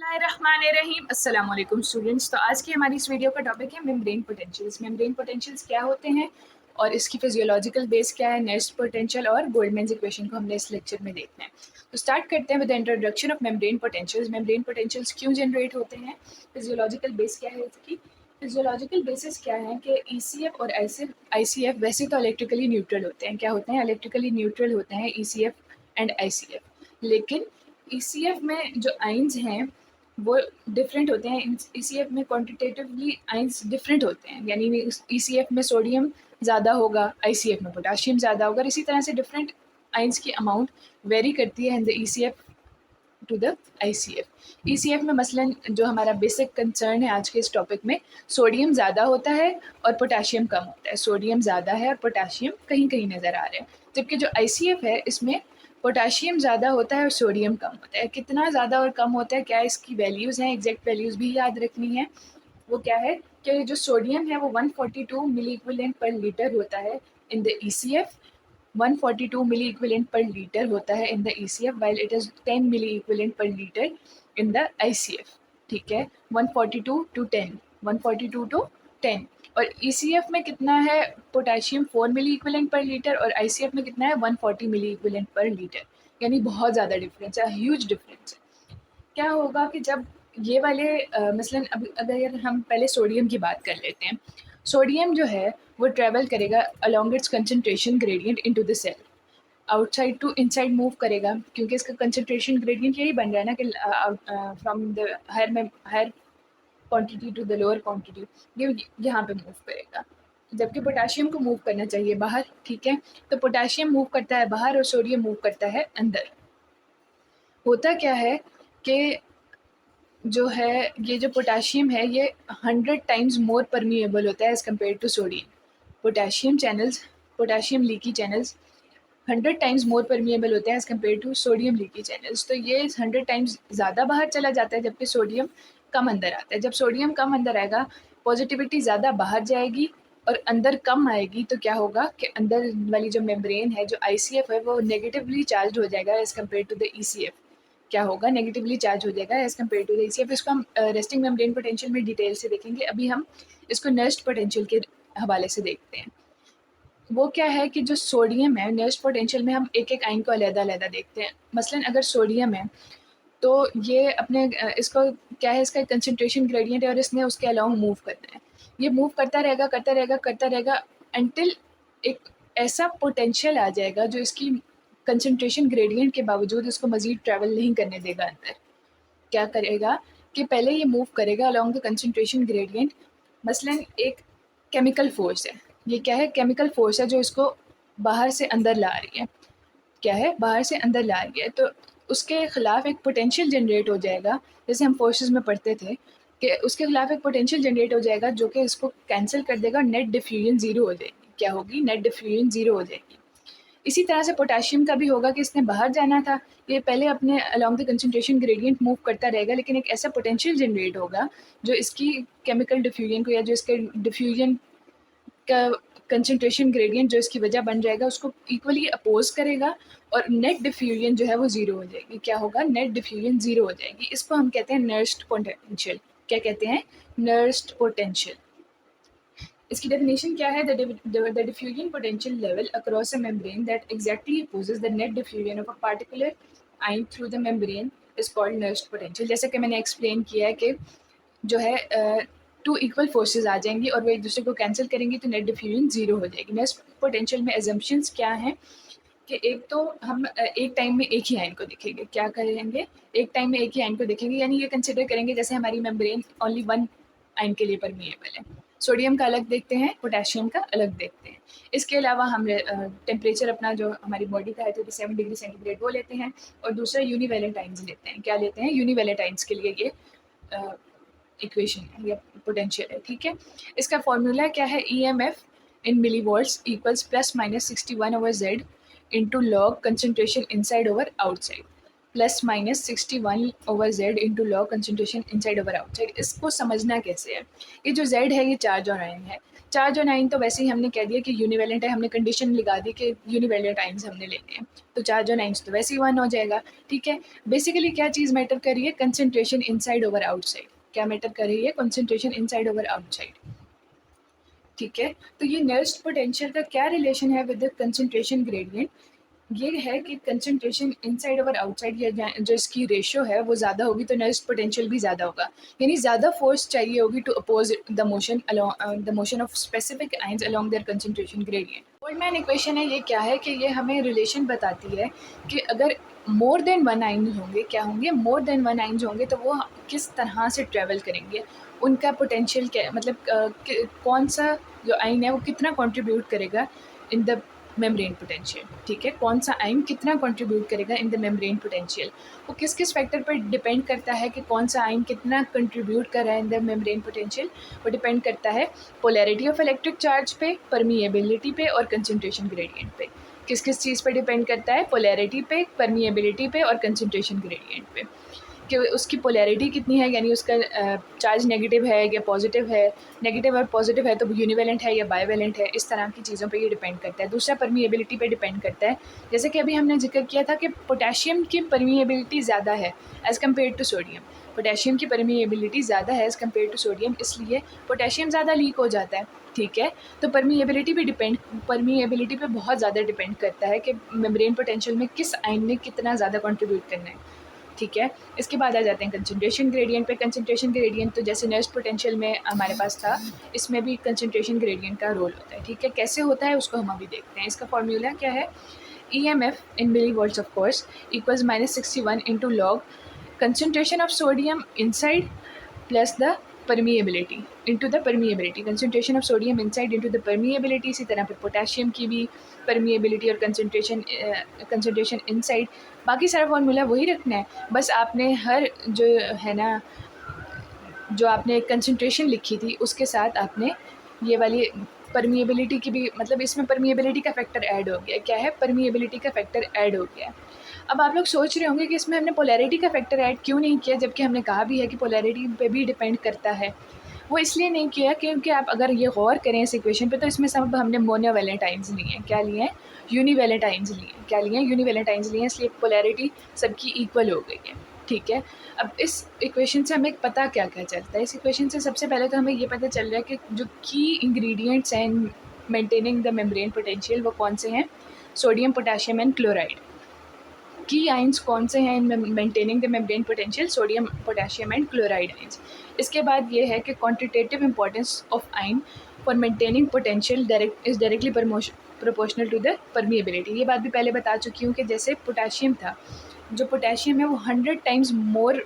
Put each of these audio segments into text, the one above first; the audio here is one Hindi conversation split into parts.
बिस्मिल्लाहिर्रहमानिर्रहीम। अस्सलाम वालेकुम स्टूडेंट्स। तो आज की हमारी इस वीडियो का टॉपिक है मेम्ब्रेन पोटेंशियल्स। मेम्ब्रेन पोटेंशियल्स क्या होते हैं और इसकी फिजियोलॉजिकल बेस क्या है, नेस्ट पोटेंशियल और गोल्डमैन्स इक्वेशन को हमने इस लेक्चर में देखना है। तो स्टार्ट करते हैं with the introduction of membrane potentials. Membrane potentials क्यों जनरेट होते हैं, फिजियोलॉजिकल बेस क्या है इसकी। फिजियोलॉजिकल बेसिस क्या है कि ईसीएफ और आईसीएफ वैसे तो इलेक्ट्रिकली न्यूट्रल होते हैं। क्या होते हैं? इलेक्ट्रिकली न्यूट्रल होते हैं ईसीएफ एंड आईसीएफ। लेकिन ईसीएफ में जो आइंस हैं वो डिफरेंट होते हैं। ईसीएफ में क्वांटिटेटिवली आइंस डिफरेंट होते हैं, यानी ईसीएफ में सोडियम ज़्यादा होगा, आईसीएफ में पोटाशियम ज़्यादा होगा। इसी तरह से डिफरेंट आइंस की अमाउंट वेरी करती है in the ECF to the ICF. ECF में मसलन जो हमारा बेसिक कंसर्न है आज के इस टॉपिक में, सोडियम ज़्यादा होता है और पोटाशियम कम होता है। सोडियम ज़्यादा है और पोटाशियम कहीं कहीं नज़र आ रहे हैं। जबकि जो आईसीएफ है इसमें पोटाशियम ज़्यादा होता है और सोडियम कम होता है। कितना ज़्यादा और कम होता है, क्या इसकी वैल्यूज़ हैं, एग्जैक्ट वैल्यूज़ भी याद रखनी है। वो क्या है कि जो सोडियम है वो 142 मिली इक्विवेलेंट पर लीटर होता है in the ECF, 142 milliequivalent per litre होता है in the ECF, while it is 10 milliequivalent per litre in the ICF. ठीक है, 142 टू 10, 142 टू 10। और ईसीएफ में कितना है, पोटेशियम 4 मिली इक्विवेलेंट पर लीटर और आईसीएफ में कितना है, 140 मिली इक्विवेलेंट पर लीटर। यानी बहुत ज़्यादा डिफरेंस है, ह्यूज डिफरेंस है। क्या होगा कि जब ये वाले मसलन अब अगर हम पहले सोडियम की बात कर लेते हैं। सोडियम जो है वो ट्रेवल करेगा along its concentration gradient into the cell, outside to inside move करेगा, क्योंकि इसका कंसंट्रेशन ग्रेडियंट यही बन रहा है ना कि from the higher quantity to the lower quantity, ये यहाँ पे मूव करेगा। जबकि पोटाशियम को मूव करना चाहिए बाहर। ठीक है, तो पोटाशियम मूव करता है बाहर और सोडियम मूव करता है अंदर। होता क्या है कि जो है ये जो पोटाशियम है ये 100 टाइम्स मोर परमिएबल होता है as compare to sodium. Potassium channels, potassium leaky channels 100 times more permeable होते हैं as compare to sodium leaky channels. तो ये 100 टाइम्स ज़्यादा बाहर चला जाता है जबकि सोडियम कम अंदर आता है। जब सोडियम कम अंदर आएगा, पॉजिटिविटी ज़्यादा बाहर जाएगी और अंदर कम आएगी, तो क्या होगा कि अंदर वाली जो मेम्ब्रेन है, जो आईसीएफ है, वो नेगेटिवली चार्ज हो जाएगा as compare to the ECF. क्या होगा, नेगेटिवली चार्ज हो जाएगा as compare to the ECF. इसको हम रेस्टिंग मेम्ब्रेन पोटेंशियल में डिटेल से देखेंगे। अभी हम इसको नर्स्ट पोटेंशियल के हवाले से देखते हैं। वो क्या है कि जो सोडियम है, नर्स्ट पोटेंशियल में हम एक एक आयन को अलग-अलग देखते हैं। मसलन अगर सोडियम है तो ये अपने इसको क्या है, इसका कंसंट्रेशन ग्रेडियंट है और इसने उसके अलोंग मूव करना है। ये मूव करता रहेगा करता रहेगा करता रहेगा अंटिल एक ऐसा पोटेंशियल आ जाएगा जो इसकी कंसंट्रेशन ग्रेडियंट के बावजूद इसको मज़ीद ट्रैवल नहीं करने देगा अंदर। क्या करेगा कि पहले ये मूव करेगा अलोंग द कंसंट्रेशन ग्रेडियंट। मसलन एक केमिकल फोर्स है, ये क्या है, केमिकल फोर्स है जो इसको बाहर से अंदर ला रही है। क्या है, बाहर से अंदर ला रही है, तो उसके खिलाफ एक पोटेंशियल जनरेट हो जाएगा। जैसे हम फोर्सेस में पढ़ते थे कि उसके खिलाफ एक पोटेंशियल जनरेट हो जाएगा जो कि इसको कैंसिल कर देगा, नेट डिफ्यूजन ज़ीरो हो जाएगी। क्या होगी, नेट डिफ्यूजन ज़ीरो हो जाएगी। इसी तरह से पोटेशियम का भी होगा कि इसने बाहर जाना था, ये पहले अपने along the concentration gradient move करता रहेगा, लेकिन एक ऐसा पोटेंशियल जनरेट होगा जो इसकी केमिकल डिफ्यूजन को, या जो इसके डिफ्यूजन का कंसंट्रेशन ग्रेडियंट जो इसकी वजह बन जाएगा, उसको इक्वली अपोज करेगा और नेट डिफ्यूजन जो है वो ज़ीरो हो जाएगी। क्या होगा, नेट डिफ्यूजन ज़ीरो हो जाएगी। इसको हम कहते हैं नर्स्ट पोटेंशियल। क्या कहते हैं, नर्स्ट पोटेंशियल। इसकी डेफिनेशन क्या है, the diffusion potential level across a membrane that exactly opposes the net diffusion of a particular ion through the membrane is called Nernst potential. जैसे कि मैंने एक्सप्लेन किया है कि जो है टू इक्वल फोर्सेस आ जाएंगी और वो एक दूसरे को कैंसिल करेंगी तो नेट डिफ्यूजन ज़ीरो हो जाएगी। नर्स्ट पोटेंशियल में एजम्पशंस क्या हैं कि एक तो हम एक टाइम में एक ही आयन को देखेंगे। क्या करेंगे, एक टाइम में एक ही आयन को देखेंगे, यानी ये कंसिडर करेंगे जैसे हमारी मेम्ब्रेन ओनली वन आयन के लिए परमिएबल है। सोडियम का अलग देखते हैं, पोटेशियम का अलग देखते हैं। इसके अलावा हम टेम्परेचर अपना जो हमारी बॉडी का है 37 डिग्री सेंटीग्रेड वो लेते हैं, और दूसरा यूनिवेलेंट आयन्स लेते हैं। क्या लेते हैं, यूनिवेलेंट आयन्स के लिए ये इक्वेशन है या पोटेंशियल है। ठीक है, इसका फॉर्मूला क्या है, EMF in millivolts equals +- 61/Z into log concentration inside over outside. Plus minus 61/z into log concentration inside over outside. इसको समझना कैसे है, ये जो z है ये चार्ज और आयन है। चार्ज और आयन तो वैसे ही हमने कह दिया कि यूनिवेलेंट है, हमने कंडीशन लगा दी कि यूनिवेलेंट आयन्स हमने लेने हैं, तो चार्ज और आयन्स तो वैसे ही 1 हो जाएगा। ठीक है, बेसिकली क्या चीज़ मैटर कर रही है, कंसनट्रेशन इनसाइड ओवर आउटसाइड। क्या मैटर कर रही है, कंसनट्रेशन इनसाइड ओवर आउटसाइड। ठीक है, तो ये नर्स्ट पोटेंशियल का क्या रिलेशन है विद द कंसंट्रेशन ग्रेडियंट, ये है कि कंसंट्रेशन इनसाइड ओवर आउटसाइड या जो इसकी रेशियो है वो ज़्यादा होगी तो नर्स्ट पोटेंशियल भी ज़्यादा होगा, यानी ज़्यादा फोर्स चाहिए होगी to oppose the motion of specific ions along their concentration gradient. Boltzmann equation है, ये क्या है कि ये हमें रिलेशन बताती है कि अगर मोर देन वन आइंस होंगे, क्या होंगे, मोर देन वन आइंस होंगे तो वो किस तरह से ट्रेवल करेंगे, उनका पोटेंशियल क्या, मतलब कौन सा जो आइन है वो कितना कंट्रीब्यूट करेगा इन द मेम्ब्रेन पोटेंशियल। ठीक है, कौन सा आइन कितना कंट्रीब्यूट करेगा इन द मेम्ब्रेन पोटेंशियल, वो किस किस फैक्टर पर डिपेंड करता है कि कौन सा आइन कितना कंट्रीब्यूट कर रहा है इन द मेम्ब्रेन पोटेंशियल। वो डिपेंड करता है पोलैरिटी ऑफ इलेक्ट्रिक चार्ज पे, परमिएबिलिटी पे और कंसंट्रेशन ग्रेडियंट पे। किस किस चीज़ पर डिपेंड करता है, पोलैरिटी पे, परमिएबिलिटी पे और कंसंट्रेशन ग्रेडियंट पे, कि उसकी पोलैरिटी कितनी है, यानी उसका चार्ज नेगेटिव है या पॉजिटिव है, नेगेटिव और पॉजिटिव है तो यूनिवेलेंट है या बाइवेलेंट है, इस तरह की चीज़ों पे ये डिपेंड करता है। दूसरा परमिएबिलिटी पे डिपेंड करता है, जैसे कि अभी हमने जिक्र किया था कि पोटेशियम की परमिएबिलिटी ज़्यादा है as compare to sodium. Potassium की परमिएबिलिटी ज़्यादा है एज़ कम्पेयर टू सोडियम, इसलिए पोटेशियम ज़्यादा लीक हो जाता है। ठीक है, तो परमिएबिलिटी पे बहुत ज़्यादा डिपेंड करता है कि मेम्ब्रेन पोटेंशियल में किस आयन ने कितना ज़्यादा कंट्रीब्यूट करना है। ठीक है, इसके बाद आ जाते हैं कंसंट्रेशन ग्रेडियंट पे। कंसंट्रेशन ग्रेडियंट तो जैसे नर्स्ट पोटेंशियल में हमारे पास था, इसमें भी कंसंट्रेशन ग्रेडियंट का रोल होता है। ठीक है, कैसे होता है उसको हम अभी देखते हैं। इसका फॉर्मूला क्या है, EMF in millivolts of course equals -61 into log concentration of sodium inside plus the permeability into the permeability, concentration of sodium inside into the permeability। इसी तरह पे पोटेशियम की भी permeability और concentration inside, बाकी सारा फॉर्मूला वही रखना है, बस आपने हर जो है ना, जो आपने कंसंट्रेशन लिखी थी उसके साथ आपने ये वाली परमिएबिलिटी की भी, मतलब इसमें परमिएबिलिटी का फैक्टर ऐड हो गया। क्या है, परमिएबिलिटी का फैक्टर ऐड हो गया। अब आप लोग सोच रहे होंगे कि इसमें हमने पोलैरिटी का फैक्टर ऐड क्यों नहीं किया, जबकि हमने कहा भी है कि पोलैरिटी पे भी डिपेंड करता है। वो इसलिए नहीं किया क्योंकि आप अगर ये गौर करें इस इक्वेशन पे, तो इसमें सब हमने मोनोवैलेंट आयंस लिए हैं। क्या लिए हैं, यूनिवैलेंट आयंस लिए हैं। क्या लिए हैं, यूनिवैलेंट आयंस लिए हैं, इसलिए पोलैरिटी सबकी इक्वल हो गई है। ठीक है, अब इस इक्वेशन से हमें पता क्या क्या चलता है। इस इक्वेशन से सबसे पहले तो हमें ये पता चल रहा है कि जो की इंग्रेडिएंट्स हैं in maintaining the membrane potential वो कौन से हैं, सोडियम, पोटेशियम एंड क्लोराइड। की आइंस कौन से हैं in maintaining the membrane potential, sodium, potassium and chloride ions. इसके बाद ये है कि quantitative importance of ion for maintaining potential directly proportional to the permeability. ये बात भी पहले बता चुकी हूँ कि जैसे पोटेशियम था, जो पोटेशियम है वो 100 टाइम्स मोर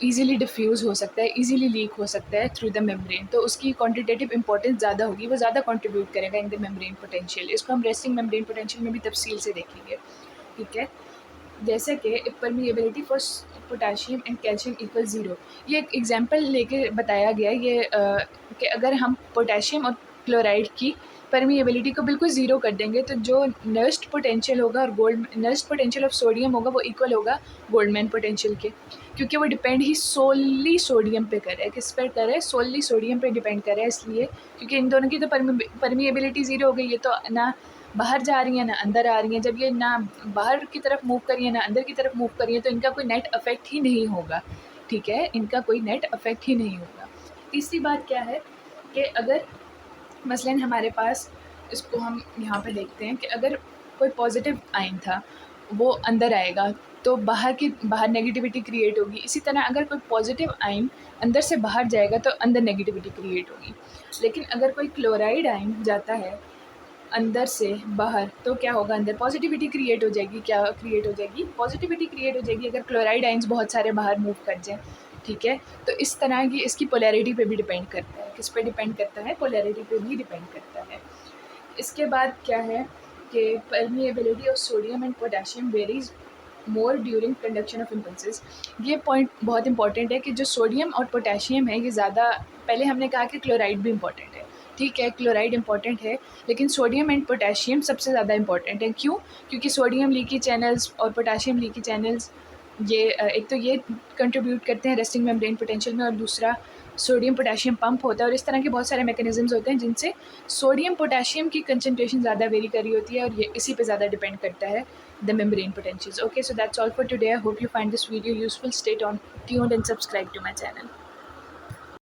ईज़िली डिफ्यूज़ हो सकता है, ईज़िली लीक हो सकता है थ्रू द मेम्ब्रेन, तो उसकी क्वांटिटेटिव इंपॉर्टेंस ज़्यादा होगी, वो ज़्यादा कंट्रीब्यूट करेगा इन द मेम्ब्रेन पोटेंशियल। इसको हम रेस्टिंग मेम्ब्रेन पोटेंशियल में भी तफसील से देखेंगे। ठीक है, जैसे कि permeability for potassium and calcium equal 0, ये एक एग्जांपल लेके बताया गया है ये कि अगर हम पोटेशियम और क्लोराइड की परमिएबिलिटी को बिल्कुल ज़ीरो कर देंगे तो जो नर्स्ट पोटेंशियल होगा और नर्स्ट पोटेंशियल ऑफ सोडियम होगा वो इक्वल होगा गोल्डमैन पोटेंशियल के, क्योंकि वो डिपेंड ही सोली सोडियम पे कर रहा है। किस पर कर रहा है, सोली सोडियम पे डिपेंड कर रहा है, इसलिए क्योंकि इन दोनों की तो परमिएबिलिटी ज़ीरो हो गई, ये तो ना बाहर जा रही हैं ना अंदर आ रही हैं। जब ये ना बाहर की तरफ मूव कर रही है ना अंदर की तरफ मूव कर रही है तो इनका कोई नेट अफेक्ट ही नहीं होगा। ठीक है, इनका कोई नेट अफेक्ट ही नहीं होगा। तीसरी बात क्या है कि अगर मसलन हमारे पास, इसको हम यहाँ पे देखते हैं कि अगर कोई पॉजिटिव आइन था वो अंदर आएगा तो बाहर नेगेटिविटी क्रिएट होगी। इसी तरह अगर कोई पॉजिटिव आइन अंदर से बाहर जाएगा तो अंदर नेगेटिविटी क्रिएट होगी। लेकिन अगर कोई क्लोराइड आइन जाता है अंदर से बाहर तो क्या होगा, अंदर पॉजिटिविटी क्रिएट हो जाएगी। क्या क्रिएट हो जाएगी, पॉजिटिविटी क्रिएट हो जाएगी अगर क्लोराइड आइंस बहुत सारे बाहर मूव कर जाएं। ठीक है, तो इस तरह की इसकी पोलैरिटी पे भी डिपेंड करता है। किस पे डिपेंड करता है, पोलैरिटी पे भी डिपेंड करता है। इसके बाद क्या है कि permeability of sodium and potassium varies more during conduction of impulses. ये पॉइंट बहुत इंपॉर्टेंट है कि जो सोडियम और पोटेशियम है ये ज़्यादा, पहले हमने कहा कि क्लोराइड भी इंपॉर्टेंट है, ठीक है, क्लोराइड इंपॉर्टेंट है, लेकिन सोडियम एंड पोटेशियम सबसे ज़्यादा इंपॉर्टेंट है। क्यों? क्योंकि सोडियम लीकी चैनल्स और पोटेशियम लीकी चैनल्स ये एक तो ये कंट्रीब्यूट करते हैं रेस्टिंग मेम्ब्रेन पोटेंशियल में, और दूसरा सोडियम पोटेशियम पंप होता है, और इस तरह के बहुत सारे मैकेनिज़म्स होते हैं जिनसे सोडियम पोटेशियम की कंसंट्रेशन ज़्यादा वेरी कर रही होती है, और ये इसी पे ज़्यादा डिपेंड करता है the membrane potentials. Okay, so that's all for today. I hope you find this video useful. Stay tuned and subscribe to my channel.